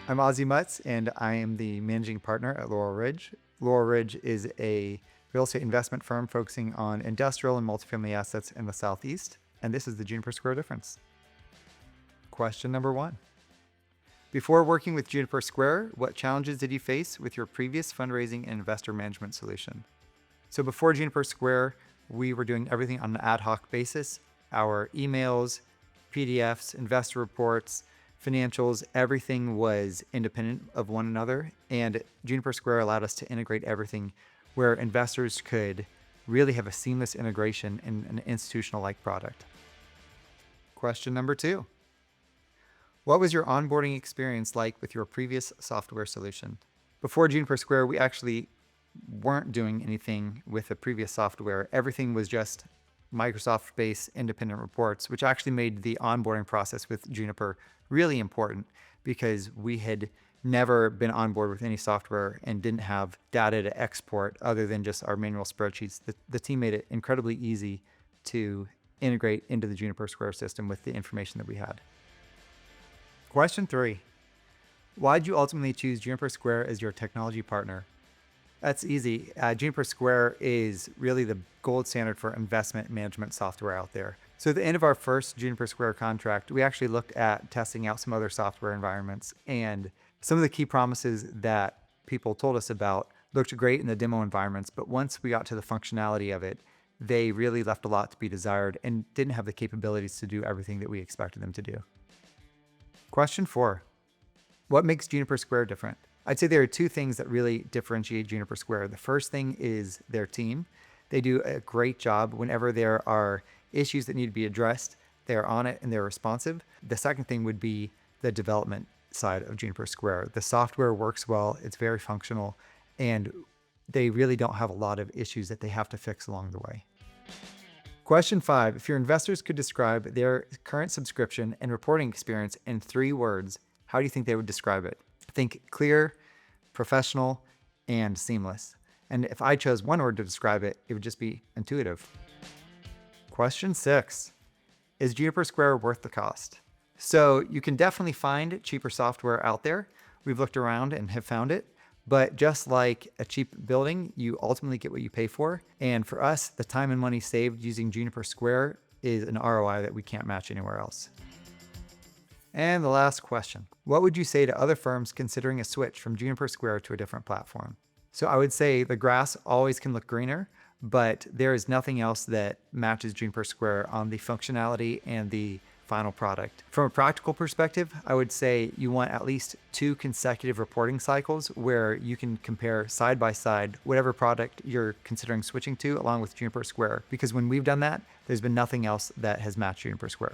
I'm Ozzy Mutz, and I am the managing partner at Laurel Ridge. Laurel Ridge is a real estate investment firm focusing on industrial and multifamily assets in the Southeast, and this is the Juniper Square difference. Question number 1. Before working with Juniper Square, what challenges did you face with your previous fundraising and investor management solution? So before Juniper Square, we were doing everything on an ad hoc basis. Our emails, PDFs, investor reports, financials, everything was independent of one another. And Juniper Square allowed us to integrate everything where investors could really have a seamless integration in an institutional-like product. Question number 2. What was your onboarding experience like with your previous software solution? Before Juniper Square, we actually weren't doing anything with the previous software. Everything was just Microsoft-based independent reports, which actually made the onboarding process with Juniper really important because we had never been on board with any software and didn't have data to export other than just our manual spreadsheets. The team made it incredibly easy to integrate into the Juniper Square system with the information that we had. Question 3. Why did you ultimately choose Juniper Square as your technology partner? That's easy. Juniper Square is really the gold standard for investment management software out there. So at the end of our first Juniper Square contract, we actually looked at testing out some other software environments, and some of the key promises that people told us about looked great in the demo environments, but once we got to the functionality of it, they really left a lot to be desired and didn't have the capabilities to do everything that we expected them to do. Question 4. What makes Juniper Square different? I'd say there are 2 things that really differentiate Juniper Square. The first thing is their team. They do a great job whenever there are issues that need to be addressed. They're on it and they're responsive. The second thing would be the development side of Juniper Square. The software works well, it's very functional, and they really don't have a lot of issues that they have to fix along the way. Question 5. If your investors could describe their current subscription and reporting experience in 3 words, how do you think they would describe it? Think clear, professional, and seamless. And if I chose one word to describe it, it would just be intuitive. Question 6. Is Juniper Square worth the cost? So you can definitely find cheaper software out there. We've looked around and have found it. But just like a cheap building, you ultimately get what you pay for. And for us, the time and money saved using Juniper Square is an ROI that we can't match anywhere else. And the last question. What would you say to other firms considering a switch from Juniper Square to a different platform? So I would say the grass always can look greener, but there is nothing else that matches Juniper Square on the functionality and the final product. From a practical perspective, I would say you want at least 2 consecutive reporting cycles where you can compare side by side whatever product you're considering switching to along with Juniper Square. Because when we've done that, there's been nothing else that has matched Juniper Square.